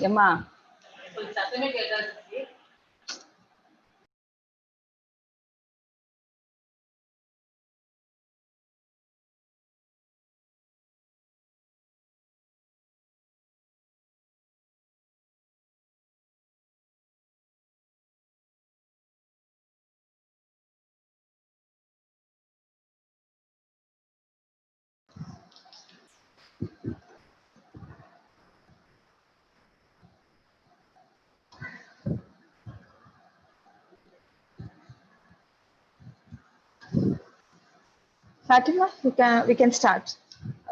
Emma. Fatima, we can start.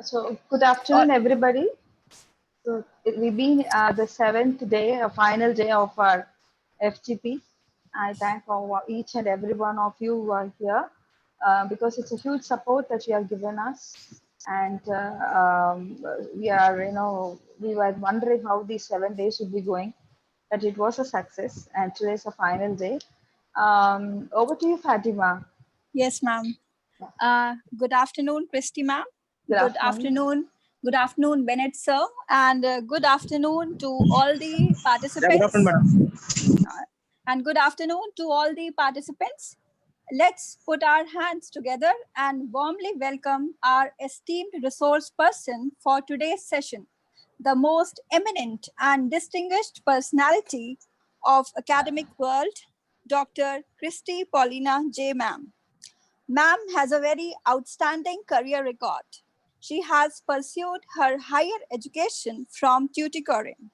So good afternoon, everybody. So we've been the seventh day, a final day of our FGP. I thank each and every one of you who are here because it's a huge support that you have given us. And we are, we were wondering how these 7 days would be going, that it was a success. And today's a final day. Over to you, Fatima. Yes, ma'am. Good afternoon, Christy, ma'am. Good afternoon. Good afternoon, Bennett, sir. And good afternoon to all the participants. Good afternoon, madam. And good afternoon to all the participants. Let's put our hands together and warmly welcome our esteemed resource person for today's session, the most eminent and distinguished personality of academic world, Dr. Christy Paulina J. Ma'am. Ma'am has a very outstanding career record. She has pursued her higher education from Tuticorin.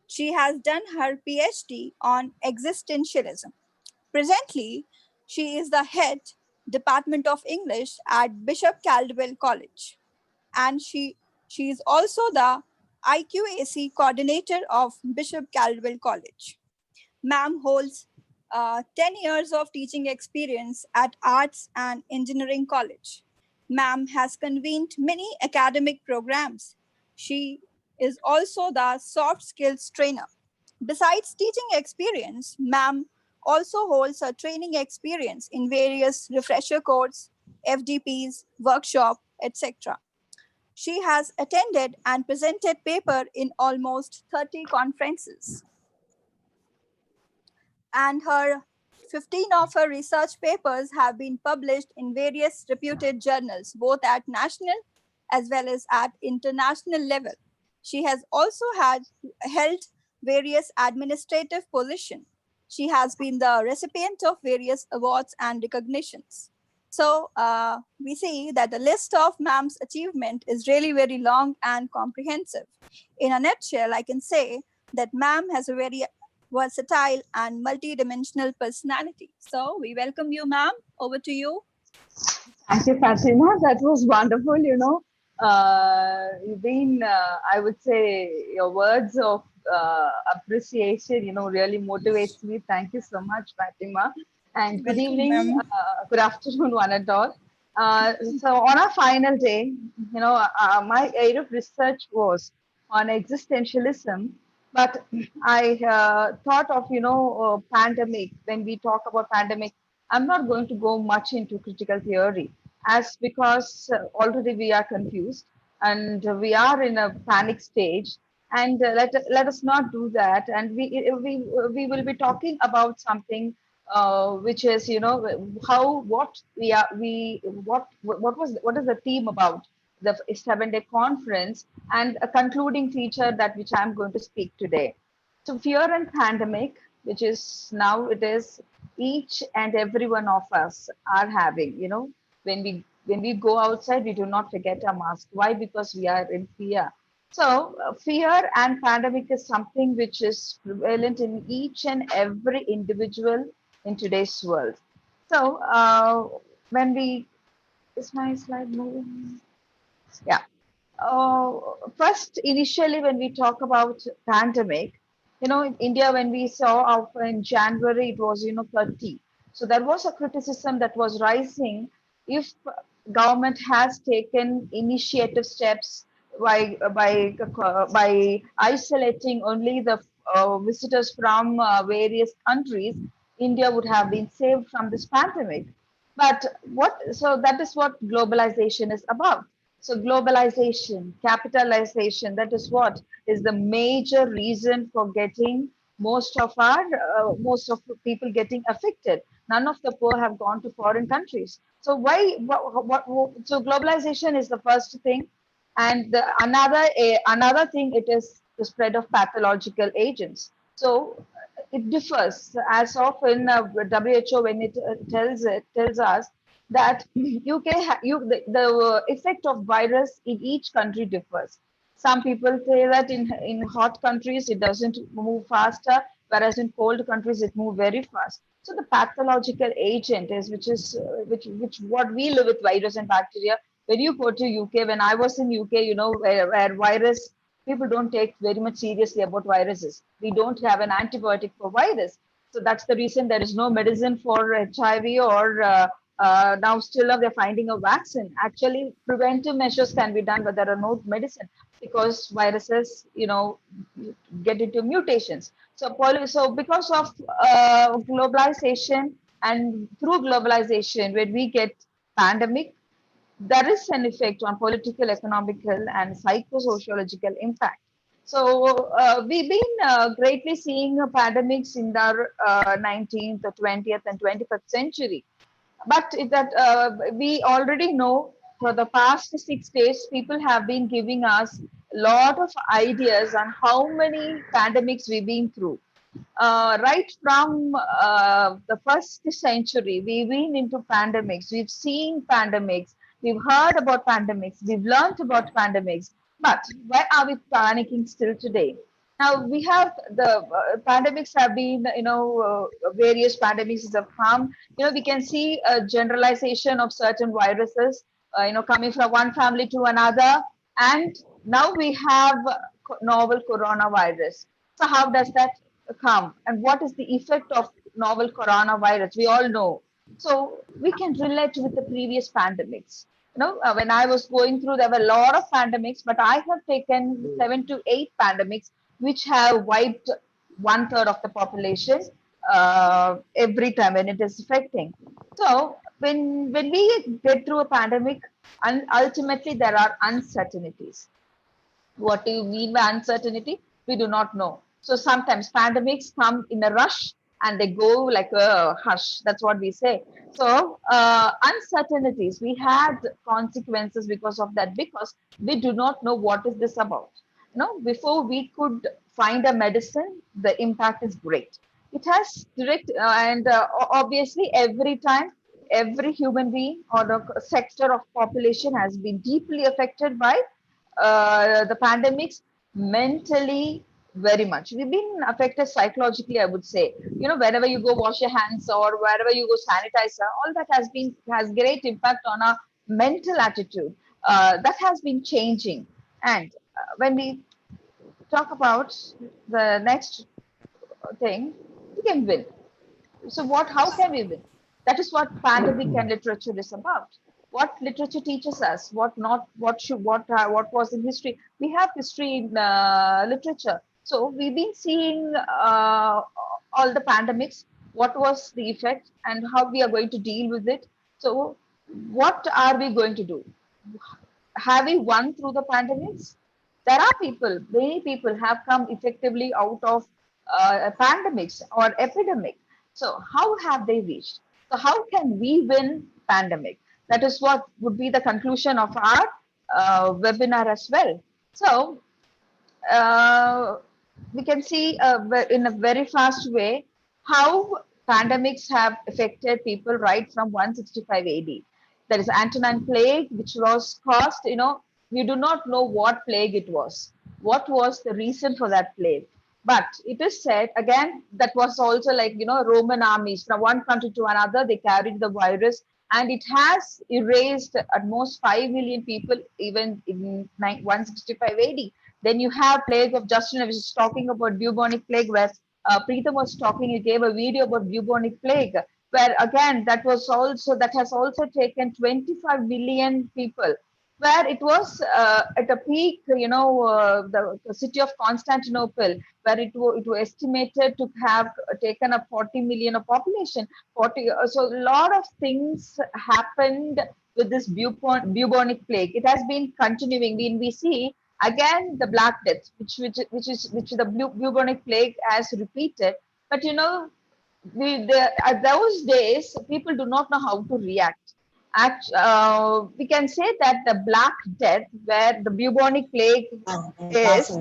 She has done her PhD on existentialism. Presently, she is the head Department of English at Bishop Caldwell College. And she is also the IQAC coordinator of Bishop Caldwell College. Ma'am holds 10 years of teaching experience at Arts and Engineering College. Ma'am has convened many academic programs. She is also the soft skills trainer. Besides teaching experience, Ma'am also holds a training experience in various refresher courses, FDPs, workshop, etc. She has attended and presented paper in almost 30 conferences. And 15 of her research papers have been published in various reputed journals, both at national as well as at international level. She has also held various administrative positions. She has been the recipient of various awards and recognitions. So we see that the list of Ma'am's achievement is really very long and comprehensive. In a nutshell, I can say that Ma'am has a very versatile and multi-dimensional personality. So we welcome you, ma'am. Over to you. Thank you, Fatima. That was wonderful. You've been, I would say, your words of appreciation, really motivates me. Thank you so much, Fatima. And good evening, good afternoon, one and all. So on our final day, my area of research was on existentialism, but I thought of, pandemic. When we talk about pandemic, I'm not going to go much into critical theory, as because already we are confused and we are in a panic stage. And let us not do that. And we will be talking about something which is, how what we are we what is the theme about the 7 day conference, and a concluding feature that which I'm going to speak today. So fear and pandemic, which is now it is each and every one of us are having, when we go outside, we do not forget our mask. Why? Because we are in fear. So fear and pandemic is something which is prevalent in each and every individual in today's world. So when we, is my slide moving? Yeah. First, initially, when we talk about pandemic, in India, when we saw in January, it was, 30. So there was a criticism that was rising if government has taken initiative steps by isolating only the visitors from various countries, India would have been saved from this pandemic. But so that is what globalization is about. So globalization, capitalization, that is what is the major reason for getting most of the people getting affected. None of the poor have gone to foreign countries. So why, so globalization is the first thing. And another thing, it is the spread of pathological agents. So it differs as often WHO when it tells us that the effect of virus in each country differs. Some people say that in hot countries it doesn't move faster, whereas in cold countries it move very fast. So the pathological agent is which what we live with virus and bacteria. When you go to UK, when I was in UK, where virus people don't take very much seriously about viruses. We don't have an antibiotic for virus. So that's the reason there is no medicine for HIV or now still they're finding a vaccine. Actually, preventive measures can be done, but there are no medicine because viruses, get into mutations. So because of globalization and through globalization, when we get pandemic, there is an effect on political, economical, and psychosociological impact. So we've been greatly seeing pandemics in the 19th, 20th, and 21st century. But we already know for the past 6 days, people have been giving us a lot of ideas on how many pandemics we've been through. Right from the first century, we've been into pandemics. We've seen pandemics. We've heard about pandemics. We've learned about pandemics. But why are we panicking still today? Now we have the pandemics have been, various pandemics have come. We can see a generalization of certain viruses, coming from one family to another. And now we have novel coronavirus. So how does that come? And what is the effect of novel coronavirus? We all know. So we can relate with the previous pandemics. When I was going through, there were a lot of pandemics, but I have taken 7 to 8 pandemics which have wiped one third of the population every time when it is affecting. So when we get through a pandemic, and ultimately there are uncertainties. What do you mean by uncertainty? We do not know. So sometimes pandemics come in a rush and they go like a hush. That's what we say. So uncertainties, we had consequences because of that, because we do not know what is this about. Before we could find a medicine, the impact is great. It has direct and obviously every time every human being or the sector of population has been deeply affected by the pandemics mentally very much. We've been affected psychologically, I would say. Wherever you go, wash your hands, or wherever you go, sanitizer. All that has great impact on our mental attitude. That has been changing. And when we talk about the next thing, we can win. So how can we win? That is what pandemic and literature is about. What literature teaches us, what not, what was in history. We have history in literature. So we've been seeing all the pandemics, what was the effect and how we are going to deal with it. So what are we going to do? Have we won through the pandemics? There are many people have come effectively out of pandemics or epidemic. So how have they reached? So how can we win pandemic? That is what would be the conclusion of our webinar as well. So uh, we can see in a very fast way how pandemics have affected people right from 165 AD. There is Antonine plague, which was caused, we do not know what plague it was. What was the reason for that plague? But it is said, again, that was also like, Roman armies from one country to another, they carried the virus, and it has erased at most 5 million people even in 165 AD. Then you have plague of Justin, which is talking about bubonic plague, where Preetham was talking, he gave a video about bubonic plague, where again, that has also taken 25 million people, where it was at a peak, the city of Constantinople, where it was estimated to have taken up 40 million of population. 40, so a lot of things happened with this bubonic plague. It has been continuing. We see again the Black Death, which the bubonic plague has repeated. But at those days, people do not know how to react. We can say that the Black Death, where the bubonic plague is,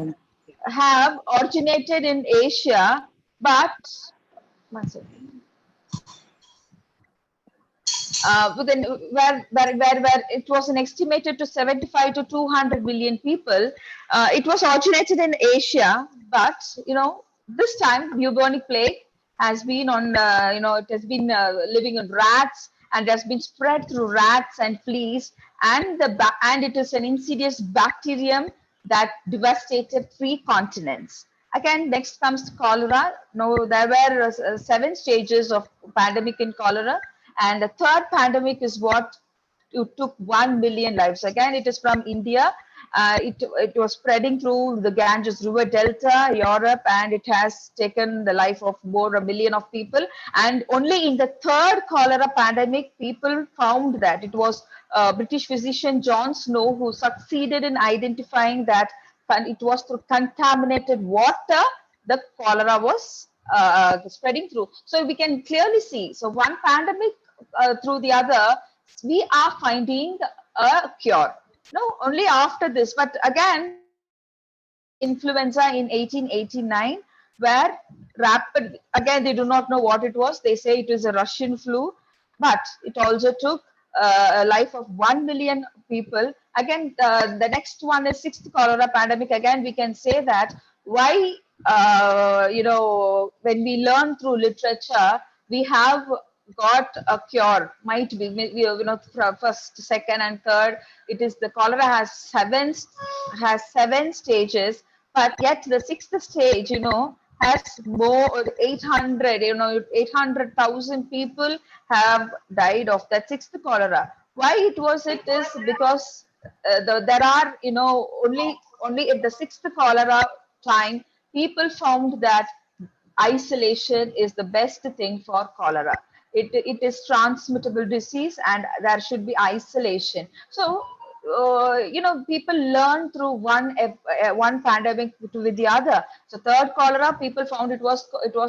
have originated in Asia, but one second. Within where it was an estimated to 75 to 200 million people. It was originated in Asia, but this time bubonic plague has been on it has been living in rats and has been spread through rats and fleas, and it is an insidious bacterium that devastated 3 continents. Again, next comes cholera. No, there were 7 stages of pandemic in cholera, and the third pandemic is what took 1 million lives. Again, it is from India. It was spreading through the Ganges River Delta, Europe, and it has taken the life of more a million of people. And only in the third cholera pandemic, people found that it was British physician John Snow who succeeded in identifying that it was through contaminated water the cholera was spreading through. So we can clearly see. So one pandemic through the other, we are finding a cure. No, only after this. But again, influenza in 1889, where rapid, again, they do not know what it was. They say it is a Russian flu, but it also took a life of 1 million people. Again, the next one is sixth cholera pandemic. Again, we can say that why, when we learn through literature, we have got a cure. Might be, first, second, and third. It is the cholera has 7 stages, but yet the sixth stage, has more 800, 800,000 people have died of that sixth cholera. Why it is because there are, only at the sixth cholera time, people found that isolation is the best thing for cholera. It is transmittable disease and there should be isolation. So, people learn through one pandemic with the other. So third cholera, people found it was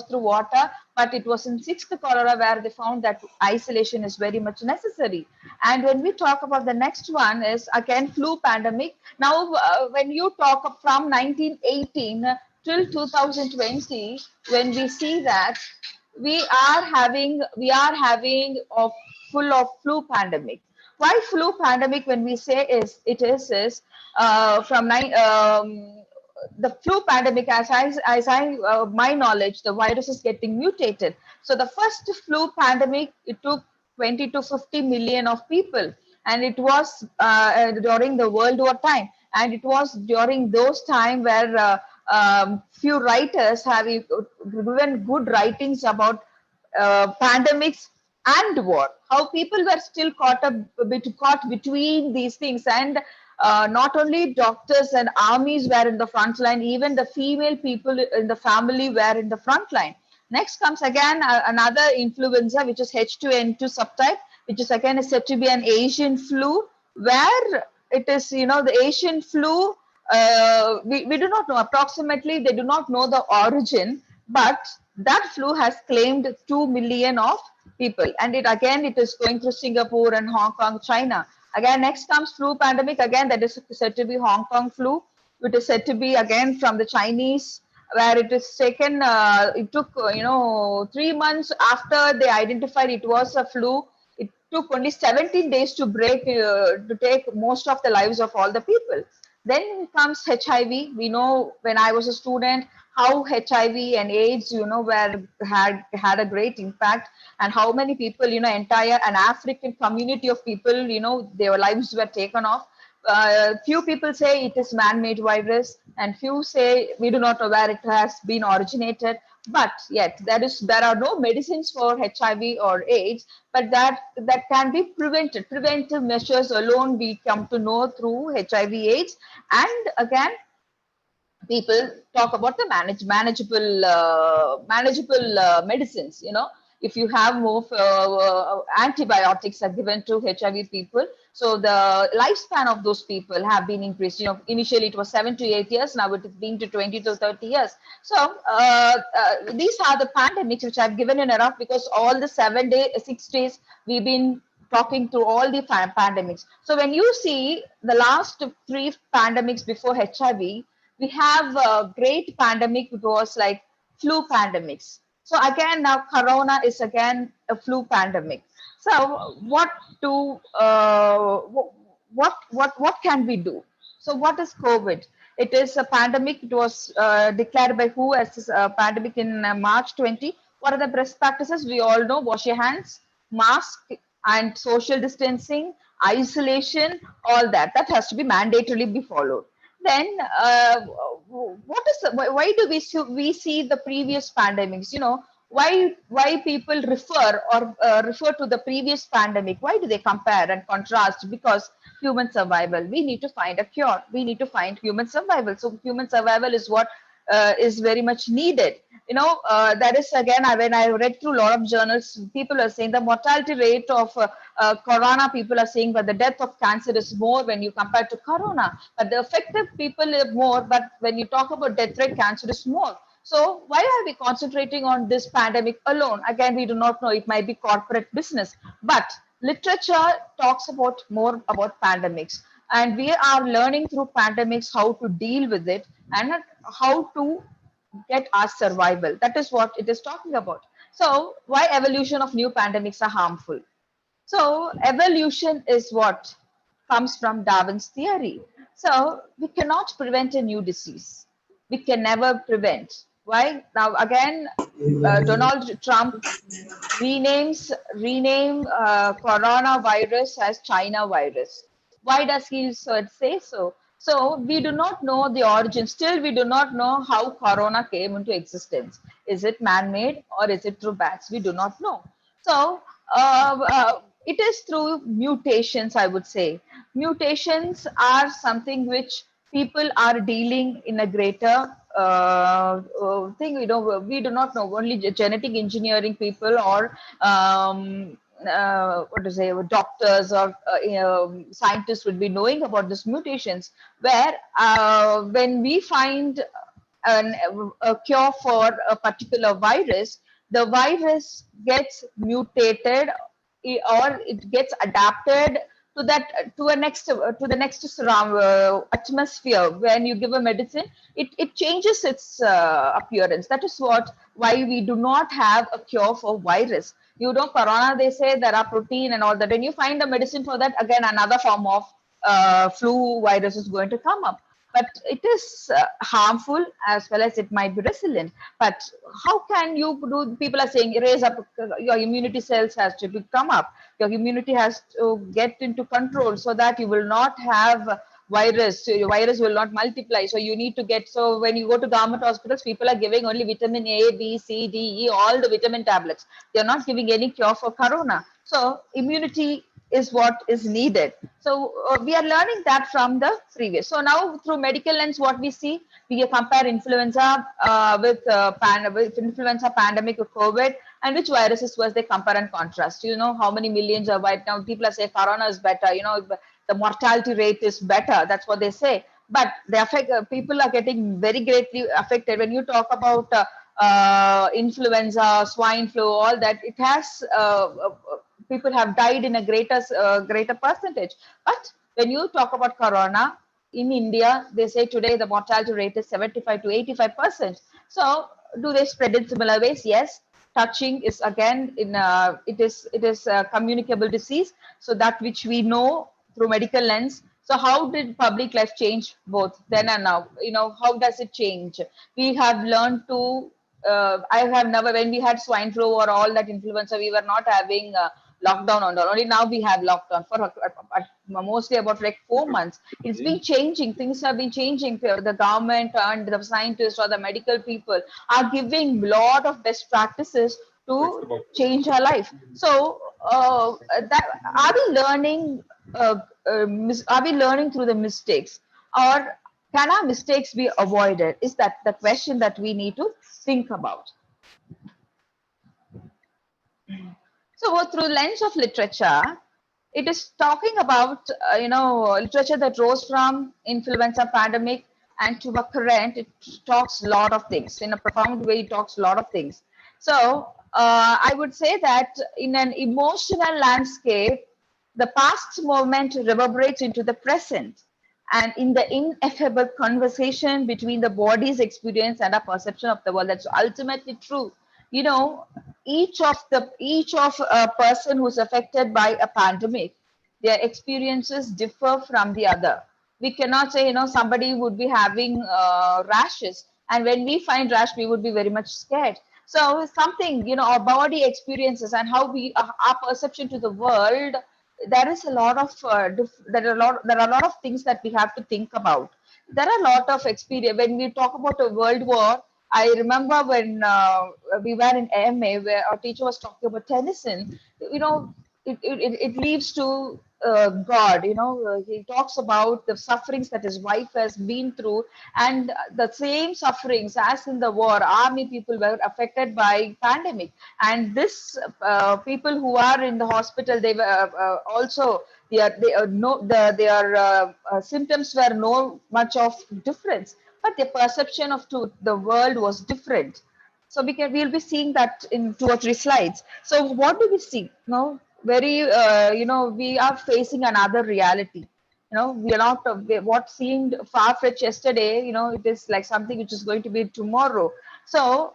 through water, but it was in sixth cholera where they found that isolation is very much necessary. And when we talk about the next one is again flu pandemic. Now, when you talk from 1918 till 2020, when we see that we are having a full of flu pandemic. Why flu pandemic? When we say is from the flu pandemic, as I my knowledge, the virus is getting mutated. So the first flu pandemic, it took 20 to 50 million of people, and it was during the World War time, and it was during those time where few writers have given good writings about pandemics and war, how people were still caught between these things, and not only doctors and armies were in the front line, even the female people in the family were in the front line. Next comes again another influenza, which is H2N2 subtype, which is again said to be an Asian flu, where it is, the Asian flu, we do not know, approximately, they do not know the origin, but that flu has claimed 2 million of people. And it is going through Singapore and Hong Kong, China. Again, next comes flu pandemic. Again, that is said to be Hong Kong flu. It is said to be again from the Chinese, where it is taken, it took, 3 months after they identified it was a flu. It took only 17 days to to take most of the lives of all the people. Then comes HIV. We know when I was a student how HIV and AIDS, had a great impact, and how many people, entire an African community of people, their lives were taken off. Few people say it is man-made virus, and few say we do not know where it has been originated. But yet there are no medicines for HIV or AIDS, but that can be prevented. Preventive measures alone we come to know through HIV/AIDS, and again people talk about the manageable medicines. if you have more antibiotics are given to HIV people, so the lifespan of those people have been increased. You know, initially it was 7 to 8 years, now it has been to 20 to 30 years. So these are the pandemics which I've given in a rough, because all the 6 days we've been talking through all the pandemics. So when you see the last 3 pandemics before HIV, we have a great pandemic, it was like flu pandemics. So again, now corona is again a flu pandemic. So what can we do? So what is COVID? It is a pandemic. It was declared by WHO as a pandemic in March 20. What are the best practices? We all know: wash your hands, mask, and social distancing, isolation, all that. That has to be mandatorily be followed. Then, what is why do we see the previous pandemics? You know, why people refer to the previous pandemic? Why do they compare and contrast? Because human survival. We need to find a cure. We need to find human survival. So human survival is what is very much needed. You know, that is again, when I read through a lot of journals, people are saying the mortality rate of corona, people are saying that the death of cancer is more when you compare to corona, but the affected people live more. But when you talk about death rate, cancer is more. So why are we concentrating on this pandemic alone? Again, we do not know. It might be corporate business, but literature talks about more about pandemics, and we are learning through pandemics how to deal with it and how to get our survival. That is what it is talking about. So why evolution of new pandemics are harmful? So evolution is what comes from Darwin's theory. So we cannot prevent a new disease. We can never prevent. Why? Now again, Donald Trump rename coronavirus as China virus. Why does he say so? So we do not know the origin. Still, we do not know how corona came into existence. Is it man-made or is it through bats? We do not know. So it is through mutations, I would say. Mutations are something which people are dealing in a greater thing. We do not know. Only genetic engineering people or what to say, doctors or scientists would be knowing about these mutations. Where when we find an, a cure for a particular virus, the virus gets mutated or it gets adapted to that to the next surround atmosphere. When you give a medicine, it changes its appearance. That is why we do not have a cure for virus. You know, corona, they say there are protein and all that. When you find a medicine for that, again another form of flu virus is going to come up. But it is harmful as well as it might be resilient. But how can you do? People are saying raise up your immunity cells has to come up. Your immunity has to get into control so that you will not have virus. So your virus will not multiply. So you need to get. So when you go to government hospitals, people are giving only vitamin A, B, C, D, E, all the vitamin tablets. They are not giving any cure for corona. So immunity is what is needed. So we are learning that from the previous. So now through medical lens, what we see, we compare influenza with influenza pandemic of COVID, and which viruses was they compare and contrast. You know how many millions are right now. People are saying corona is better. You know, the mortality rate is better. That's what they say. But the people are getting very greatly affected. When you talk about influenza, swine flu, all that, it has people have died in a greater percentage. But when you talk about corona in India, they say today the mortality rate is 75 to 85%. So do they spread in similar ways? Yes. Touching is again in it is a communicable disease. So that which we know through medical lens. So how did public life change both then and now? You know, how does it change? We have learned to I have never, when we had swine flu or all that influenza, we were not having lockdown on all. Only now we have lockdown for mostly about like 4 months. It's been changing. Things have been changing. The government and the scientists or the medical people are giving lot of best practices to change our life. So that are we learning? Are we learning through the mistakes, or can our mistakes be avoided? Is that the question that we need to think about? So through lens of literature, it is talking about literature that rose from influenza pandemic and to a current. It talks a lot of things in a profound way. It talks a lot of things. So I would say that in an emotional landscape, the past moment reverberates into the present, and in the ineffable conversation between the body's experience and our perception of the world. That's ultimately true. You know, each of a person who's affected by a pandemic, their experiences differ from the other. We cannot say, somebody would be having rashes, and when we find rash, we would be very much scared. So something, our body experiences and how our perception to the world, there is a lot of there are a lot of things that we have to think about. There are a lot of experience when we talk about a world war. I remember when we were in AMA, where our teacher was talking about Tennyson. It leads to God. He talks about the sufferings that his wife has been through, and the same sufferings as in the war. Army people were affected by pandemic, and this people who are in the hospital, they were also they are no their symptoms were no much of difference, but their perception of to the world was different. So we'll be seeing that in 2 or 3 slides. So what do we see? Very we are facing another reality. We are not what seemed far-fetched yesterday. It is like something which is going to be tomorrow. So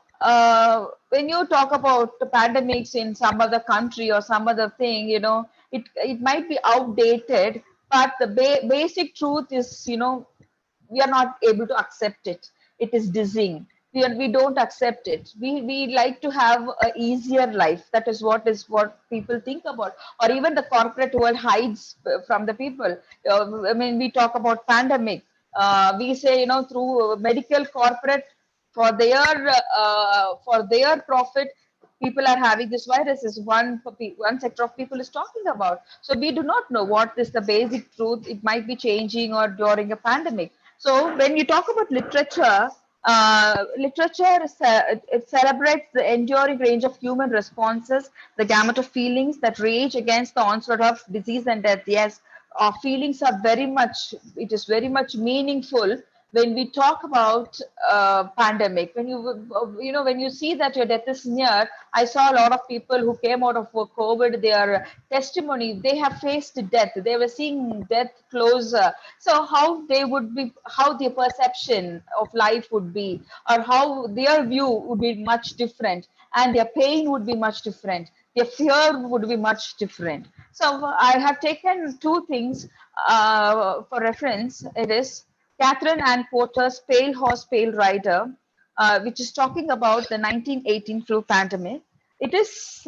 when you talk about the pandemics in some other country or some other thing, it might be outdated, but the basic truth is, we are not able to accept it. It is dizzying. We don't accept it. We like to have a easier life. That is what people think about. Or even the corporate world hides from the people. I mean, we talk about pandemic. We say, through medical corporate, for their profit, people are having this virus is one sector of people is talking about. So we do not know what is the basic truth. It might be changing or during a pandemic. So when you talk about literature, it celebrates the enduring range of human responses, the gamut of feelings that rage against the onslaught of disease and death. Yes, our feelings are very much, it is very much meaningful when we talk about pandemic. When you see that your death is near. I saw a lot of people who came out of COVID, their testimony, they have faced death, they were seeing death closer. So how they would be, how their perception of life would be, or how their view would be much different, and their pain would be much different, their fear would be much different. So I have taken two things for reference. It is Catherine Ann Porter's Pale Horse, Pale Rider, which is talking about the 1918 flu pandemic. It is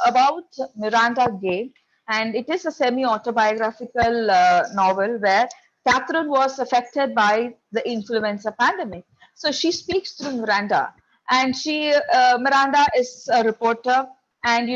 about Miranda Gay, and it is a semi-autobiographical novel where Catherine was affected by the influenza pandemic. So she speaks through Miranda, and Miranda is a reporter. And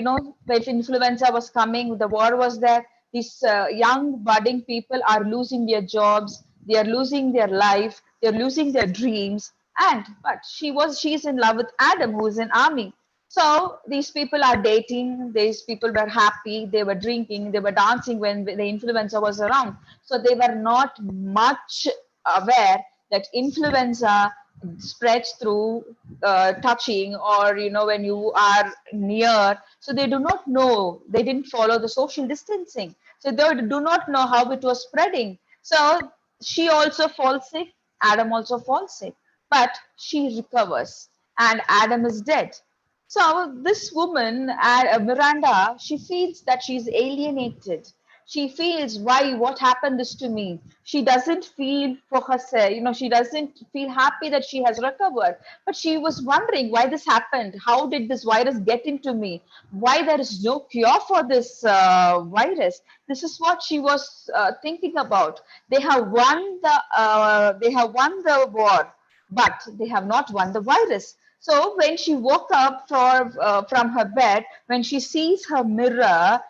when influenza was coming, the war was there. These young budding people are losing their jobs, they are losing their life, they're losing their dreams. And but she's in love with Adam, who is in army. So these people are dating, these people were happy, they were drinking, they were dancing when the influenza was around. So they were not much aware that influenza spreads through touching, or when you are near. So they do not know, they didn't follow the social distancing, so they do not know how it was spreading. So she also falls sick, Adam also falls sick, but she recovers, and Adam is dead. So this woman, Miranda, she feels that she's alienated. She feels, why, what happened this to me? She doesn't feel for herself, she doesn't feel happy that she has recovered. But she was wondering why this happened. How did this virus get into me? Why there is no cure for this virus? This is what she was thinking about. They have won the war, but they have not won the virus. So when she woke up from her bed, when she sees her mirror,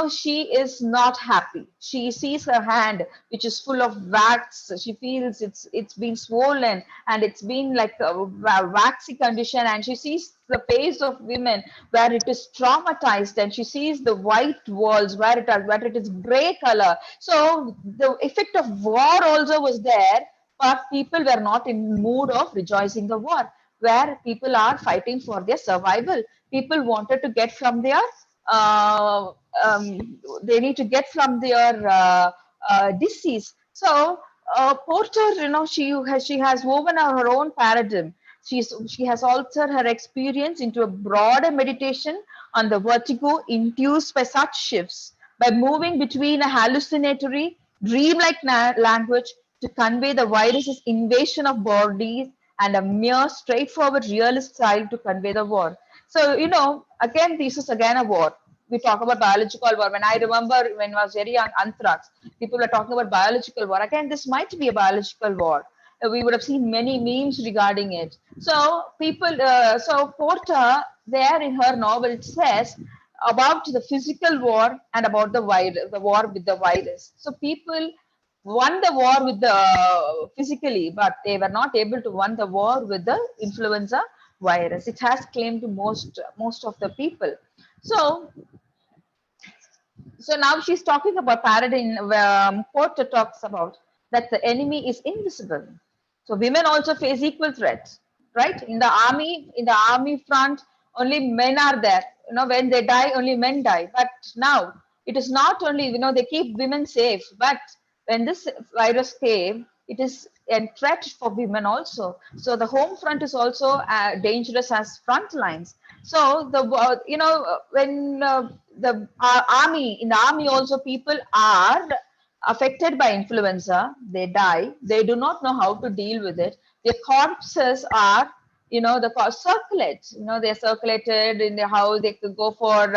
she is not happy. She sees her hand, which is full of wax. She feels it's been swollen and it's been like a waxy condition. And she sees the face of women where it is traumatized, and she sees the white walls where it is gray color. So the effect of war also was there, but people were not in mood of rejoicing the war, where people are fighting for their survival. People wanted to get from their uh, they need to get from their disease. So Porter, she has woven her own paradigm. She has altered her experience into a broader meditation on the vertigo induced by such shifts, by moving between a hallucinatory, dreamlike language to convey the virus's invasion of bodies and a mere straightforward realist style to convey the war. So, again, this is again a war. We talk about biological war. When I remember when I was very young, anthrax, people were talking about biological war. Again, this might be a biological war. We would have seen many memes regarding it. So so Porter, there in her novel, says about the physical war and about the virus, the war with the virus. So people won the war with the physically, but they were not able to win the war with the influenza virus. It has claimed to most of the people. So now she's talking about paradigm. Porter talks about that the enemy is invisible. So women also face equal threats, right? In the army front, only men are there. When they die, only men die. But now it is not only, they keep women safe, but when this virus came, it is a threat for women also. So the home front is also dangerous as front lines. So when the army in the army also, people are affected by influenza. They die. They do not know how to deal with it. Their corpses are, circulate. They're circulated in the house. They could go for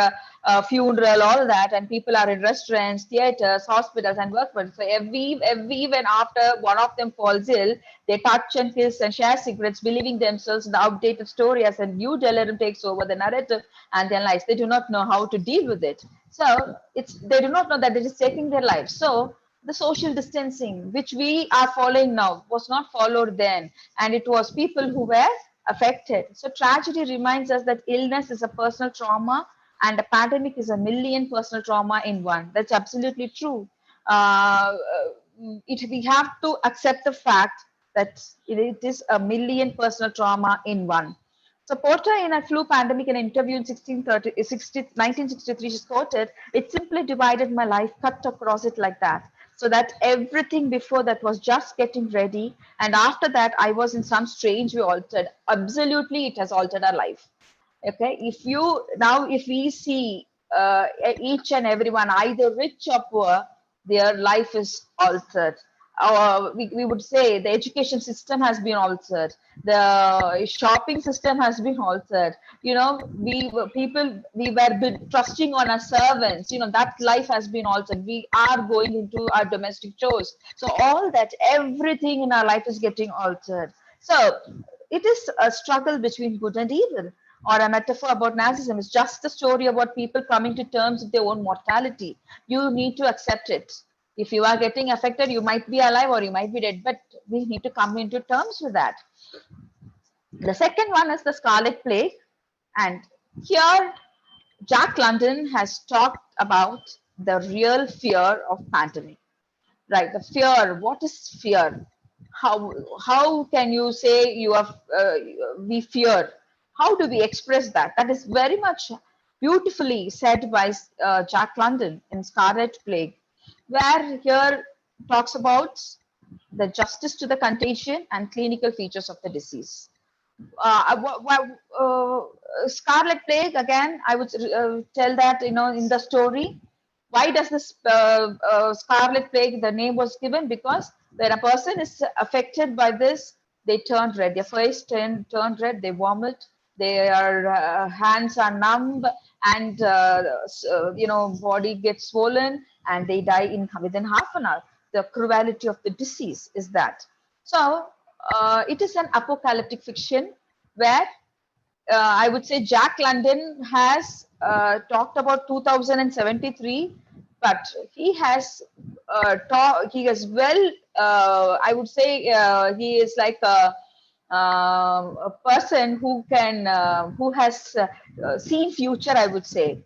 a funeral, all that, and people are in restaurants, theaters, hospitals, and workplaces. So even after one of them falls ill, they touch and kiss and share secrets, believing themselves in the outdated story as a new delirium takes over the narrative and their lives. They do not know how to deal with it. So they do not know that it is taking their lives. So the social distancing, which we are following now, was not followed then, and it was people who were affected. So tragedy reminds us that illness is a personal trauma and a pandemic is a million personal trauma in one. That's absolutely true. We have to accept the fact that it is a million personal trauma in one. So Porter, in a flu pandemic, in an interview in 1963, she's quoted, "It simply divided my life, cut across it like that. So that everything before that was just getting ready. And after that, I was in some strange way altered. Absolutely, it has altered our life." Okay, if we see each and everyone, either rich or poor, their life is altered. We would say the education system has been altered, the shopping system has been altered. We were trusting on our servants. That life has been altered. We are going into our domestic chores. So all that, everything in our life is getting altered. So it is a struggle between good and evil, or a metaphor about narcissism. It's just a story about people coming to terms with their own mortality. You need to accept it. If you are getting affected, you might be alive or you might be dead, but we need to come into terms with that. The second one is the Scarlet Plague. And here, Jack London has talked about the real fear of pandemic. Right, the fear. What is fear? How can you say we fear? How do we express that? That is very much beautifully said by Jack London in Scarlet Plague, where here talks about the justice to the contagion and clinical features of the disease. Scarlet Plague, again, I would tell that, in the story, why does this Scarlet Plague, the name was given? Because when a person is affected by this, they turn red. Their face turn red, they vomit, their hands are numb, and body gets swollen, and they die within half an hour. The cruelty of the disease is that. So it is an apocalyptic fiction where I would say Jack London has talked about 2073, but he has he has well, I would say he is like a person who can, who has seen future, I would say.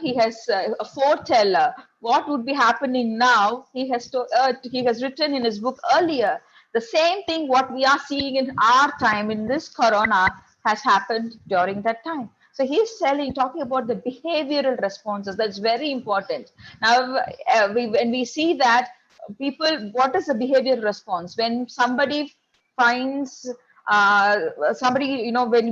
He has a foreteller. What would be happening now? He has written in his book earlier. The same thing what we are seeing in our time in this corona has happened during that time. So he's talking about the behavioral responses. That's very important. Now, when we see that people, what is the behavioral response when somebody finds somebody, when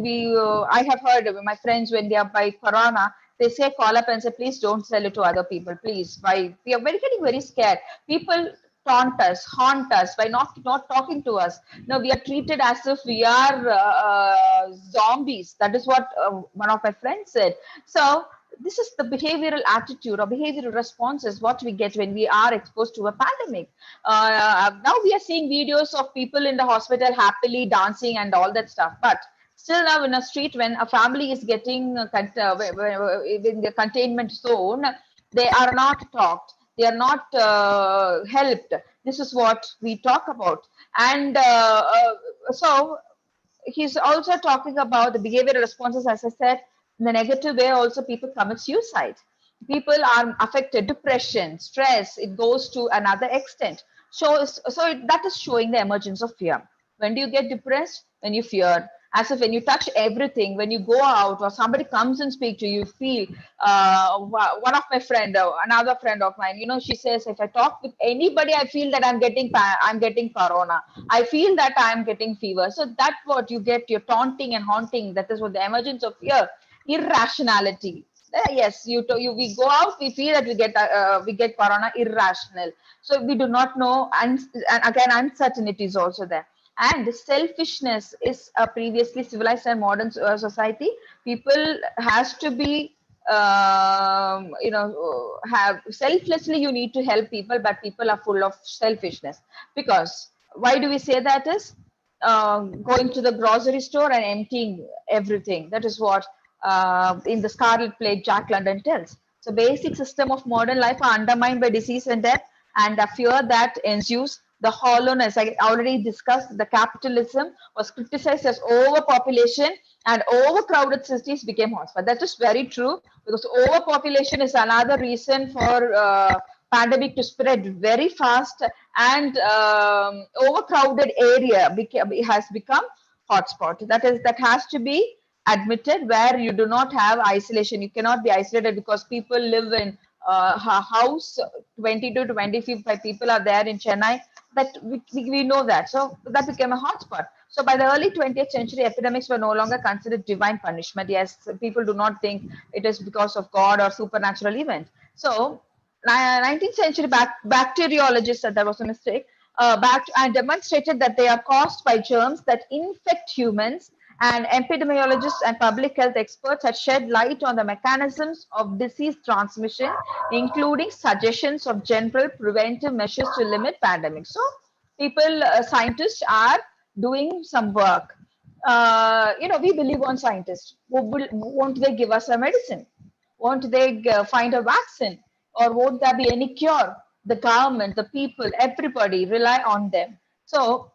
I have heard of my friends when they are by corona, they say call up and say, please don't sell it to other people, please. We are getting very scared. People taunt us, haunt us by not talking to us. No, we are treated as if we are zombies. That is what one of my friends said. So this is the behavioral attitude or behavioral responses what we get when we are exposed to a pandemic. Now we are seeing videos of people in the hospital happily dancing and all that stuff, but still now in a street when a family is getting in the containment zone, they are not talked, they are not helped. This is what we talk about. And so he's also talking about the behavioral responses, as I said, in the negative way also people commit suicide. People are affected, depression, stress, it goes to another extent. That is showing the emergence of fear. When do you get depressed? When you fear. As if when you touch everything, when you go out or somebody comes and speak to you, you feel, one of my friend, another friend of mine, she says, if I talk with anybody, I feel that I'm getting corona. I feel that I'm getting fever. So that's what you get, you're taunting and haunting. That is what the emergence of fear, irrationality. Yes, we go out, we feel that we get corona, irrational. So we do not know, and again, uncertainty is also there. And selfishness is a previously civilized and modern society. People has to be, have selflessly. You need to help people, but people are full of selfishness. Because why do we say that is? Going to the grocery store and emptying everything. That is what in the Scarlet Plague Jack London tells. So basic system of modern life are undermined by disease and death, and the fear that ensues. The hollowness, I already discussed, the capitalism was criticized as overpopulation, and overcrowded cities became hotspots. That is very true, because overpopulation is another reason for pandemic to spread very fast, and overcrowded area has become hotspot. That has to be admitted, where you do not have isolation. You cannot be isolated because people live in a house 20 to 25 people are there in Chennai. That we know that. So that became a hotspot. So by the early 20th century, epidemics were no longer considered divine punishment. Yes, people do not think it is because of God or supernatural event. So 19th century bacteriologists said that was a mistake. And demonstrated that they are caused by germs that infect humans, and epidemiologists and public health experts had shed light on the mechanisms of disease transmission, including suggestions of general preventive measures to limit pandemics. So, scientists are doing some work. We believe on scientists. Won't they give us a medicine? Won't they find a vaccine? Or won't there be any cure? The government, the people, everybody rely on them. So,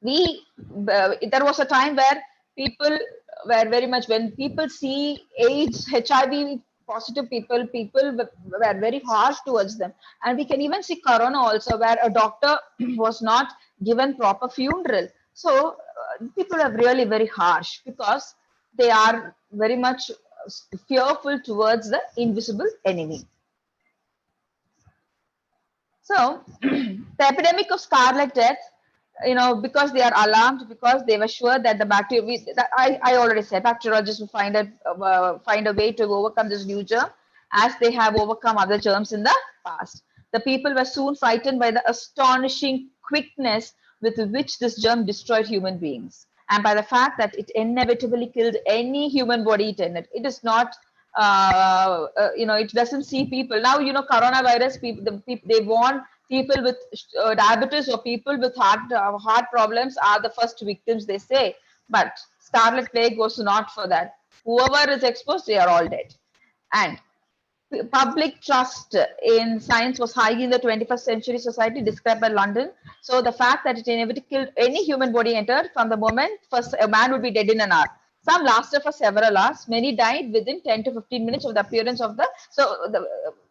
there was a time where people were very much, when people see AIDS, HIV positive people were very harsh towards them. And we can even see corona also, where a doctor was not given proper funeral. So people are really very harsh because they are very much fearful towards the invisible enemy. So the epidemic of scarlet death, because they are alarmed, because they were sure that the bacteria, I already said, bacteriologists will find a way to overcome this new germ, as they have overcome other germs in the past. The people were soon frightened by the astonishing quickness with which this germ destroyed human beings, and by the fact that it inevitably killed any human body it entered. It is not, it doesn't see people. Now, coronavirus, they want people with diabetes or people with heart problems are the first victims, they say. But scarlet plague was not for that. Whoever is exposed, they are all dead. And public trust in science was high in the 21st century society described by London. So the fact that it inevitably killed any human body entered from the moment first a man would be dead in an hour. Some lasted for several hours. Many died within 10 to 15 minutes of the appearance of the,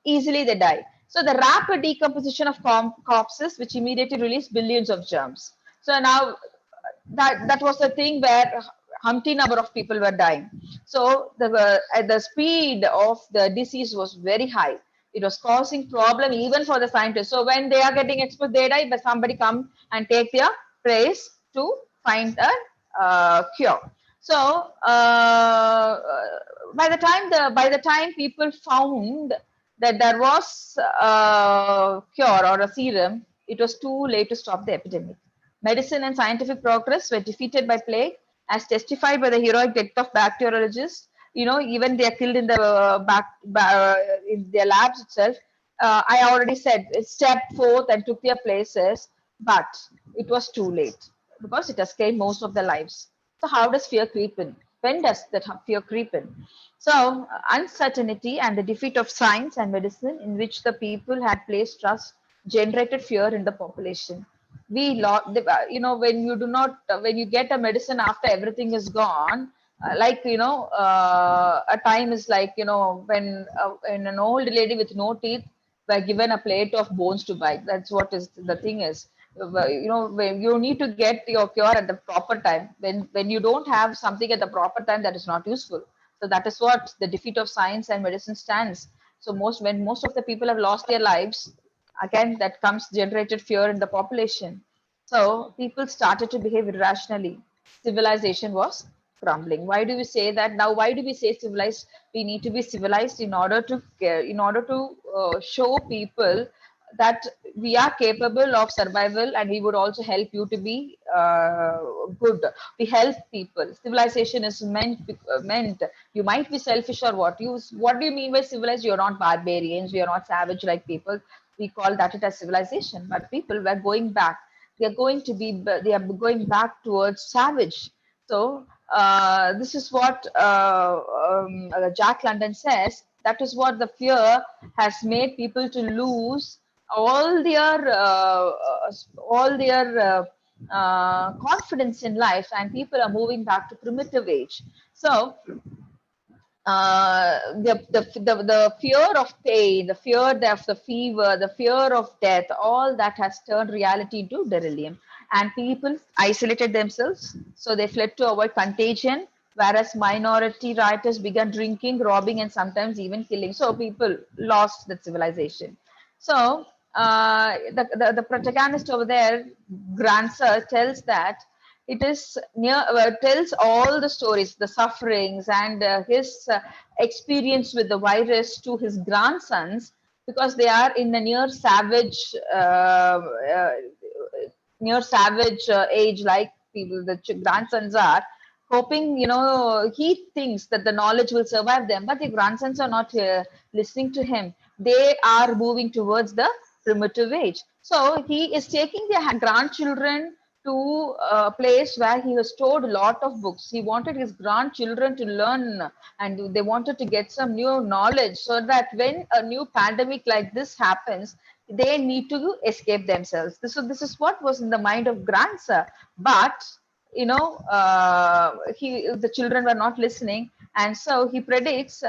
easily they die. So the rapid decomposition of corpses, which immediately released billions of germs. So now that was the thing where Humpty number of people were dying. So the speed of the disease was very high. It was causing problem even for the scientists. So when they are getting exposed, they die, but somebody come and take their place to find a cure. So by the time people found that there was a cure or a serum, it was too late to stop the epidemic. Medicine and scientific progress were defeated by plague, as testified by the heroic death of bacteriologists. You know, even they are killed in the in their labs itself. I already said it stepped forth and took their places, but it was too late because it has claimed most of their lives. So, how does fear creep in? When does that fear creep in? So, uncertainty and the defeat of science and medicine, in which the people had placed trust, generated fear in the population. We lost, when you do not, when you get a medicine after everything is gone, a time is like, when an old lady with no teeth were given a plate of bones to bite. That's what is the thing is. When you need to get your cure at the proper time. When you don't have something at the proper time, that is not useful. So that is what the defeat of science and medicine stands. So when most of the people have lost their lives, again, that comes generated fear in the population. So people started to behave irrationally. Civilization was crumbling. Why do we say that now? Why do we say civilized? We need to be civilized in order to show people that we are capable of survival, and we would also help you to be good. We help people. Civilization is meant. You might be selfish or what. What do you mean by civilized? You're not barbarians. We are not savage like people. We call that it as civilization. But people were going back. They are going back towards savage. So this is what Jack London says. That is what the fear has made people to lose all their confidence in life, and people are moving back to primitive age. So the fear of pain, the fear of the fever, the fear of death, all that has turned reality into delirium. And people isolated themselves, so they fled to avoid contagion, whereas minority rioters began drinking, robbing, and sometimes even killing. So people lost the civilization. So the protagonist over there, Grancer, tells that it is tells all the stories, the sufferings, and his experience with the virus to his grandsons, because they are in a near savage age, like people the grandsons are, hoping, he thinks that the knowledge will survive them, but the grandsons are not listening to him. They are moving towards the primitive age. So he is taking their grandchildren to a place where he has stored a lot of books. He wanted his grandchildren to learn, and they wanted to get some new knowledge, so that when a new pandemic like this happens, they need to escape themselves. This is what was in the mind of Grancer. But the children were not listening, and so he predicts.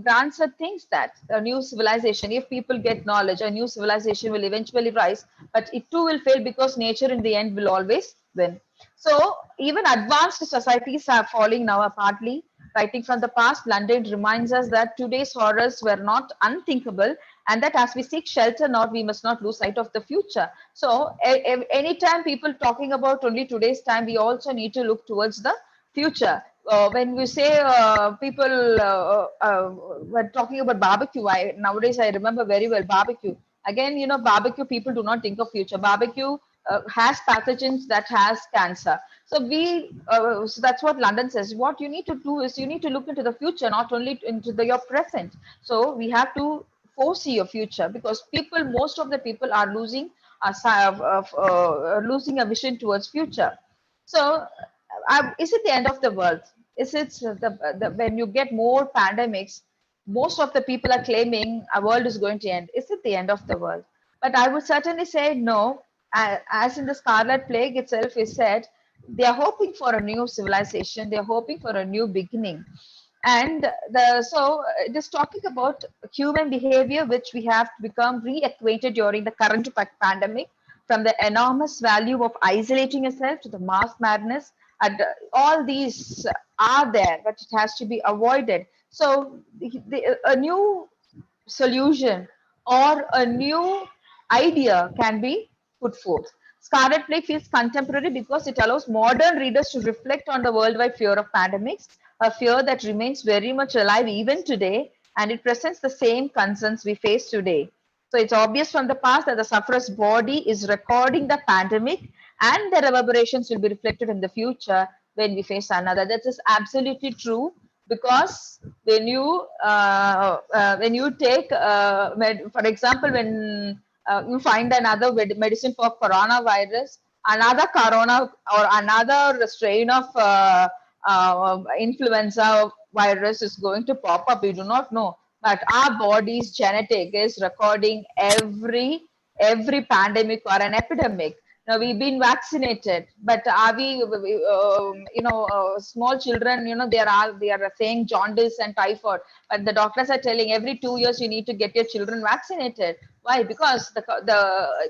Grancer thinks that a new civilization, if people get knowledge, a new civilization will eventually rise, but it too will fail because nature in the end will always win. So even advanced societies are falling now partly. Writing from the past, London reminds us that today's horrors were not unthinkable, and that as we seek shelter now, we must not lose sight of the future. So anytime people talking about only today's time, we also need to look towards the future. When we say people were talking about barbecue, nowadays I remember very well barbecue. Again, barbecue, people do not think of future. Barbecue has pathogens that has cancer. So that's what London says. What you need to do is you need to look into the future, not only into your present. So we have to foresee your future, because most of the people are losing losing a vision towards future. So, is it the end of the world? Is it when you get more pandemics, most of the people are claiming a world is going to end? Is it the end of the world? But I would certainly say no. As in the Scarlet Plague itself is said, they are hoping for a new civilization. They are hoping for a new beginning. And it is talking about human behavior, which we have become reacquainted during the current pandemic, from the enormous value of isolating yourself to the mass madness. And all these are there, but it has to be avoided. So a new solution or a new idea can be put forth. Scarlet Plague feels contemporary because it allows modern readers to reflect on the worldwide fear of pandemics, a fear that remains very much alive even today, and it presents the same concerns we face today. So it's obvious from the past that the sufferer's body is recording the pandemic, and the reverberations will be reflected in the future when we face another. That is absolutely true, because when you take for example, when you find another medicine for coronavirus, another corona or another strain of influenza virus is going to pop up, we do not know, but our body's genetic is recording every pandemic or an epidemic. Now we've been vaccinated, but are we, small children, they are saying jaundice and typhoid, but the doctors are telling every 2 years you need to get your children vaccinated. Why? Because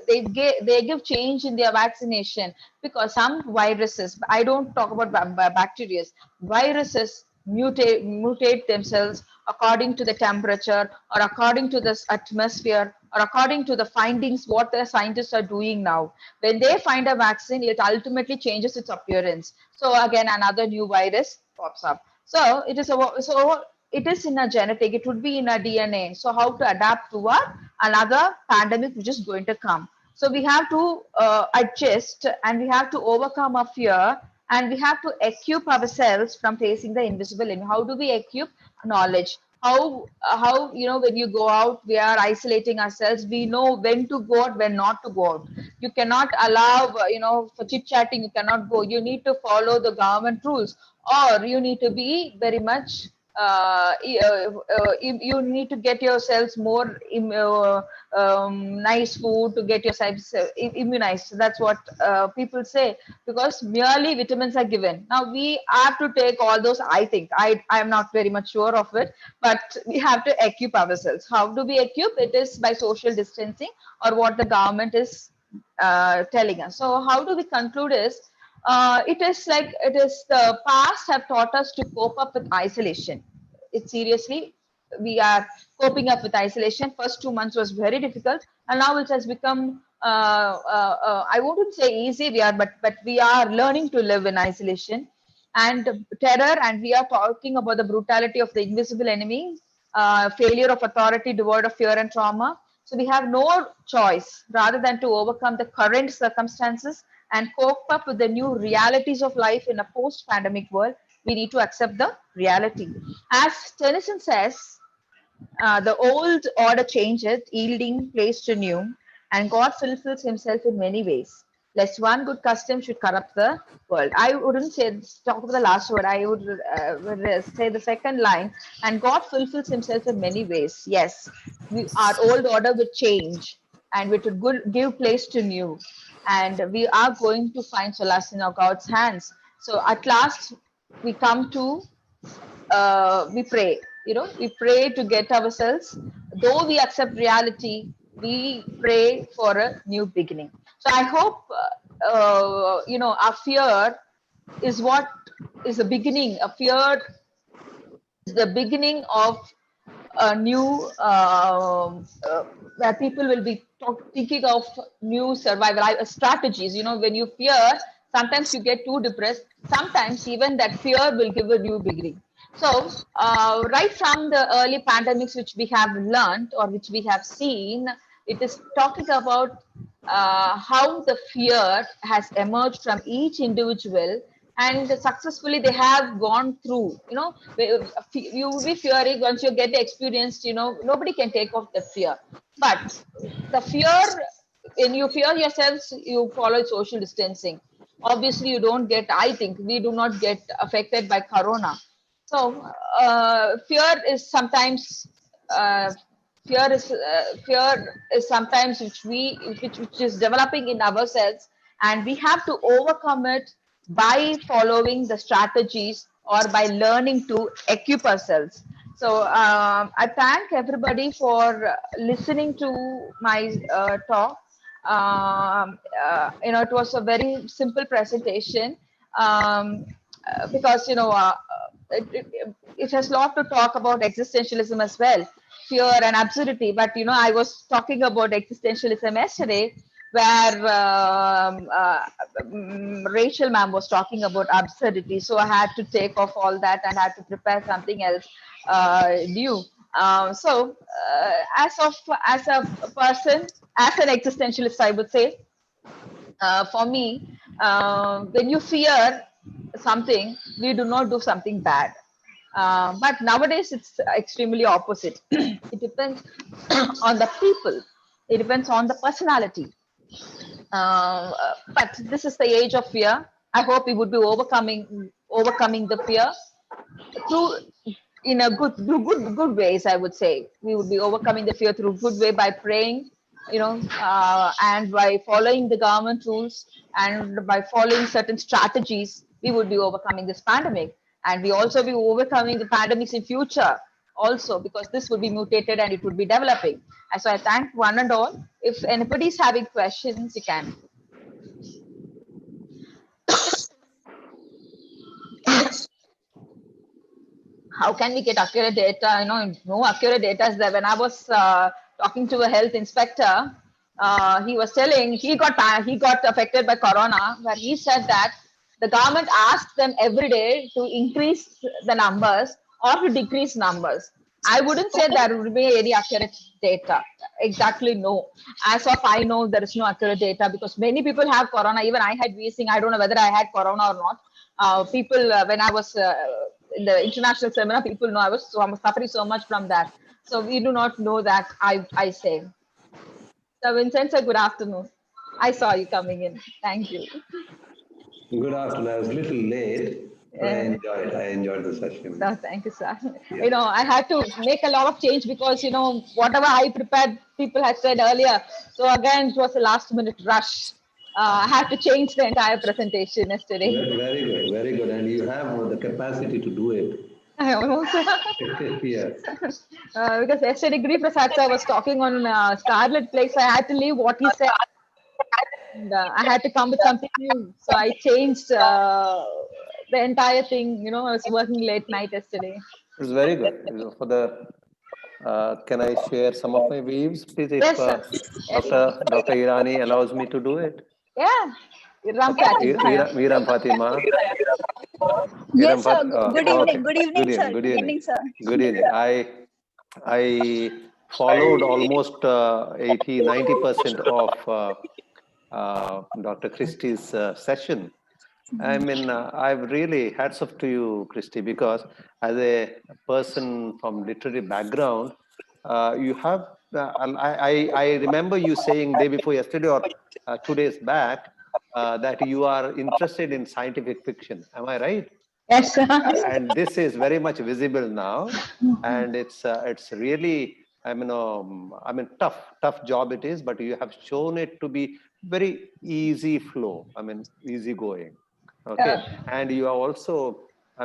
they give change in their vaccination, because some viruses, I don't talk about bacteria, viruses mutate themselves according to the temperature, or according to this atmosphere, or according to the findings what the scientists are doing now. When they find a vaccine, it ultimately changes its appearance. So again, another new virus pops up. So it is in a genetic, it would be in a DNA. So how to adapt to another pandemic which is going to come. So we have to adjust, and we have to overcome our fear, and we have to equip ourselves from facing the invisible enemy. How do we equip? Knowledge. How when you go out, we are isolating ourselves. We know when to go out, when not to go out. You cannot allow for chit chatting. You cannot go. You need to follow the government rules, or you need to be very much you need to get yourselves more nice food to get yourselves immunized. That's what people say, because merely vitamins are given. Now we have to take all those. I think I am not very much sure of it, but we have to equip ourselves. How do we equip? It is by social distancing, or what the government is telling us. So how do we conclude is, it is the past have taught us to cope up with isolation. It seriously, we are coping up with isolation. First 2 months was very difficult, and now it has become I wouldn't say easy. But we are learning to live in isolation and terror, and we are talking about the brutality of the invisible enemy, failure of authority, devoid of fear and trauma. So we have no choice rather than to overcome the current circumstances and cope up with the new realities of life in a post-pandemic world. We need to accept the reality. As Tennyson says, the old order changes, yielding place to new, and God fulfills himself in many ways. Lest one good custom should corrupt the world. I wouldn't say talk about the last word. I would say the second line. And God fulfills himself in many ways. Yes, our old order would change, and we would give place to new. And we are going to find solace in our God's hands. So at last, we come to we pray, we pray to get ourselves, though we accept reality, we pray for a new beginning. So I hope our fear is what is the beginning. A fear is the beginning of a new where people will be thinking of new survival strategies. When you fear, sometimes you get too depressed. Sometimes even that fear will give a new beginning. So right from the early pandemics which we have learned, or which we have seen, it is talking about how the fear has emerged from each individual, and successfully they have gone through. You will be fearing once you get experienced. Nobody can take off the fear, but the fear, when you fear yourselves, you follow social distancing. obviously you don't get, I think we do not get affected by corona. So fear is sometimes uh, fear is sometimes which is developing in ourselves, and we have to overcome it by following the strategies or by learning to equip ourselves. So I thank everybody for listening to my talk. It was a very simple presentation, because it has a lot to talk about existentialism as well, fear and absurdity. But I was talking about existentialism yesterday, where Rachel ma'am was talking about absurdity. So I had to take off all that and had to prepare something else new. As a person, as an existentialist, I would say, for me, when you fear something, we do not do something bad. But nowadays, it's extremely opposite. It depends on the people. It depends on the personality. But this is the age of fear. I hope we would be overcoming the fear through in a good ways. I would say we would be overcoming the fear through good way by praying, and by following the government rules and by following certain strategies. We would be overcoming this pandemic, and we also be overcoming the pandemics in future also, because this would be mutated and it would be developing. And so I thank one and all. If anybody is having questions, you can. How can we get accurate data? No accurate data is there. When I was talking to a health inspector, he was telling he got affected by corona, where he said that the government asked them every day to increase the numbers or to decrease numbers. I wouldn't say there would be any accurate data. Exactly, no. As of I know, there is no accurate data, because many people have corona. Even I had wheezing. I don't know whether I had corona or not. People, when I was in the international seminar, people know I'm suffering so much from that. So we do not know that. I say. So Vincenzo, good afternoon. I saw you coming in. Thank you. Good afternoon. I was a little late, but Uh, I enjoyed the session. so thank you, sir. Yeah. I had to make a lot of change, because whatever I prepared, people had said earlier. So again, it was a last minute rush. I had to change the entire presentation yesterday. Very good, very good. And you have the capacity to do it. I also, Yeah. because yesterday Giri Prasad sir was talking on Scarlet Plague, so I had to leave what he said. And, I had to come with something new. So I changed the entire thing. I was working late night yesterday. It's very good. For the can I share some of my views, please, if Yes, sir. Yes, sir. Dr. Irani allows me to do it? Yeah. Ram Okay. Fatima. Viram Fatima. Yes, sir. Good Okay. evening. Good evening, sir. Good evening, sir. Good evening. I followed almost 90% of Dr. Christie's session. I mean, I've really hats off to you, Christy, because as a person from literary background, you have. I remember you saying day before yesterday or 2 days back that you are interested in scientific fiction. Am I right? Yes, sir. And this is very much visible now, and it's really tough job it is, but you have shown it to be very easy flow. I mean, easy going. Okay, and you are also. I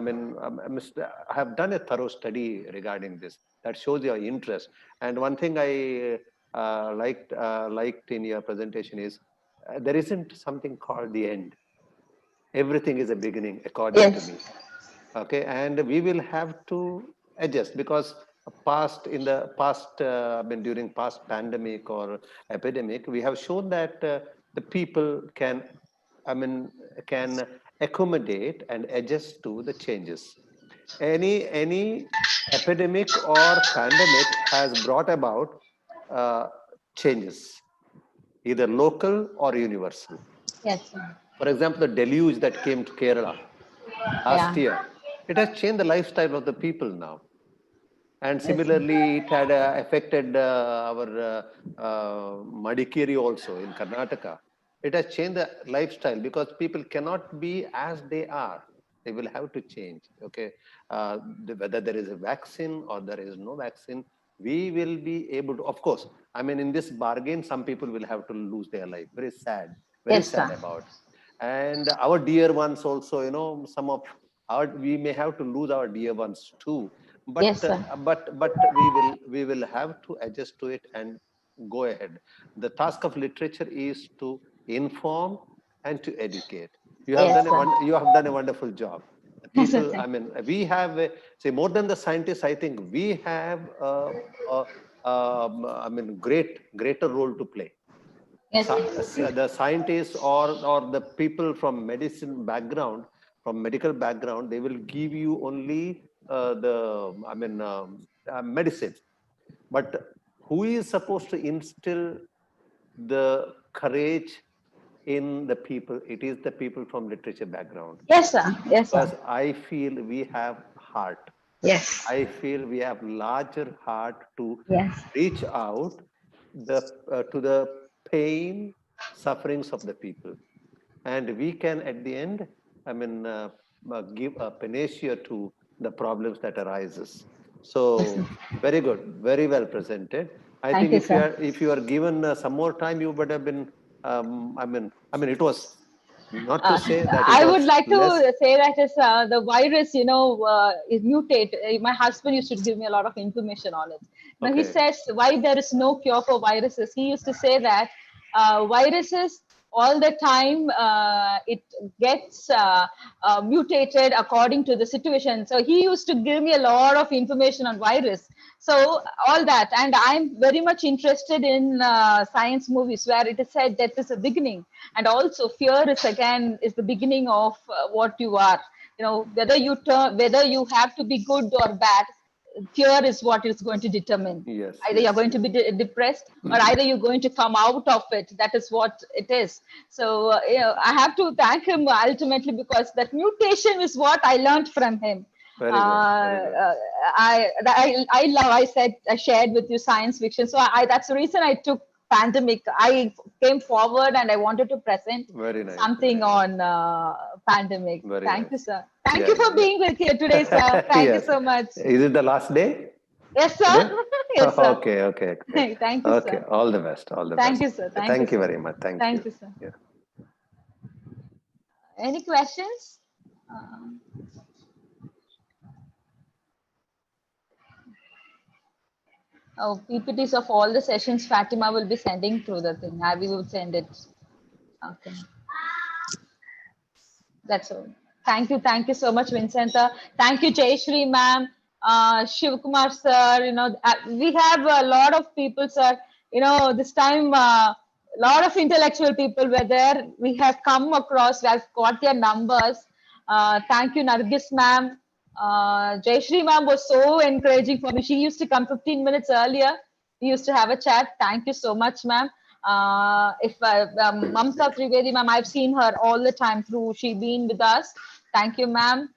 have done a thorough study regarding this that shows your interest. And one thing I liked in your presentation is there isn't something called the end. Everything is a beginning, according to Yes. me. Okay, and we will have to adjust, because during past pandemic or epidemic, we have shown that the people can accommodate and adjust to the changes. Any epidemic or pandemic has brought about uh, changes, either local or universal. Yes, sir. For example, the deluge that came to Kerala last Yeah. year, it has changed the lifestyle of the people now. And Yes, sir. similarly, it had affected our Madikeri also in Karnataka. It has changed the lifestyle because people cannot be as they are. They will have to change. Okay, whether there is a vaccine or there is no vaccine, we will be able to. Of course, I mean, in this bargain, some people will have to lose their life. Very sad. Very Yes, sad sir. about. And our dear ones also. You know, some of our, we may have to lose our dear ones too. But Yes, sir. but we will have to adjust to it and go ahead. The task of literature is to inform and to educate. You have Yes, done sir. you have done a wonderful job. Yes, sir. People, I mean, we have say more than the scientists. I think we have I mean, greater role to play. Yes. The scientists or the people from medicine background, from medical background, they will give you only the, I mean, medicine. But who is supposed to instill the courage in the people? It is the people from literature background. Yes, sir. Yes, Because sir. I feel we have heart. Yes. I feel we have larger heart to Yes. reach out to the pain, sufferings of the people, and we can at the end, I mean, give a panacea to the problems that arises. So very good, very well presented. I Thank think you, sir. if you are given some more time, you would have been. I mean, it was not to say that it I would was like less. to say that is the virus, is mutate. My husband used to give me a lot of information on it. Now he Okay. says why there is no cure for viruses. He used to say that viruses all the time it gets mutated according to the situation. So he used to give me a lot of information on virus. So all that, and I'm very much interested in science movies where it is said death is a beginning, and also fear is again is the beginning of what you are. Whether you have to be good or bad, fear is what is going to determine. Yes. Either you're Yes. going to be depressed, or either you're going to come out of it. That is what it is. So I have to thank him ultimately, because that mutation is what I learned from him. Very good. Very good. I shared with you science fiction. So that's the reason I took pandemic. I came forward and I wanted to present Very nice. something Very nice. on pandemic. Very Thank you, nice. sir. Thank Yeah, you for yeah. being with here today, sir. Thank you Yes. so much. Is it the last day Yes, sir. today? Yes, sir. Okay, okay, great. Thank you, Okay, sir. all the best, all the Thank best. you, sir. Thank you, Thank you sir. very much. Thank Thank you. you, sir. Yeah. Any questions? PPTs of all the sessions Fatima will be sending through the thing. We will send it. Okay. That's all. Thank you so much, Vincenta. Thank you, Jayashree ma'am, Shiv Kumar sir. We have a lot of people, sir. This time a lot of intellectual people were there. We have come across. We have got their numbers. Thank you, Nargis ma'am. Jayashree ma'am was so encouraging for me. She used to come 15 minutes earlier. We used to have a chat. Thank you so much, ma'am. If Mamta Trivedi, ma'am, I've seen her all the time through. She been with us. Thank you, ma'am.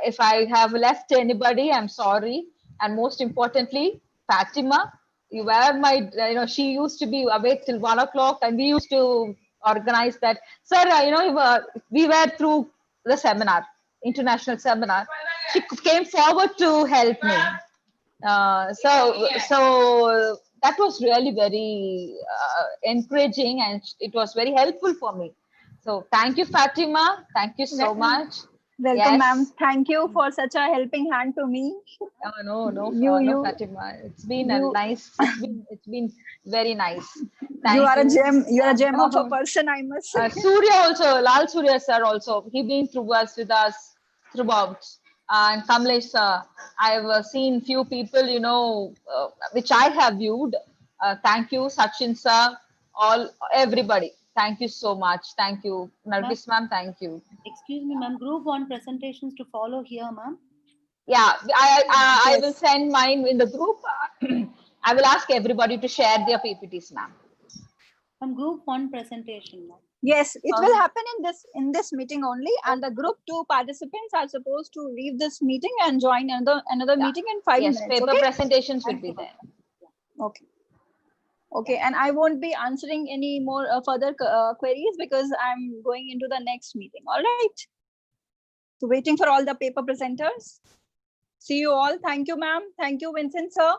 If I have left anybody, I'm sorry. And most importantly, Fatima, you were my. She used to be awake till 1 o'clock, and we used to organize that. Sir, we were through the seminar, international seminar. She came forward to help me. So that was really very encouraging, and it was very helpful for me. So thank you, Fatima. Thank you so much. Welcome, ma'am. Thank you for such a helping hand to me. No, Fatima. It's been a nice. It's been very nice. You are a gem. You are a gem of a person, I must say. Surya also, Lal Surya sir also. He been with us throughout. And Kamlesh sir, I've seen few people, which I have viewed. Thank you, Sachin sir, everybody. Thank you so much. Thank you, Nargis ma'am. Thank you. Excuse me, ma'am. Group 1 presentations to follow here, ma'am. Yeah, I will send mine in the group. I will ask everybody to share their PPTs, ma'am. From group 1 presentation, ma'am. Yes, it will happen in this meeting only, and the group 2 participants are supposed to leave this meeting and join another meeting in 5 minutes. Yes, paper presentations will be there. Okay. Okay, and I won't be answering any more further queries because I'm going into the next meeting. All right. So waiting for all the paper presenters. See you all. Thank you, ma'am. Thank you, Vincent, sir.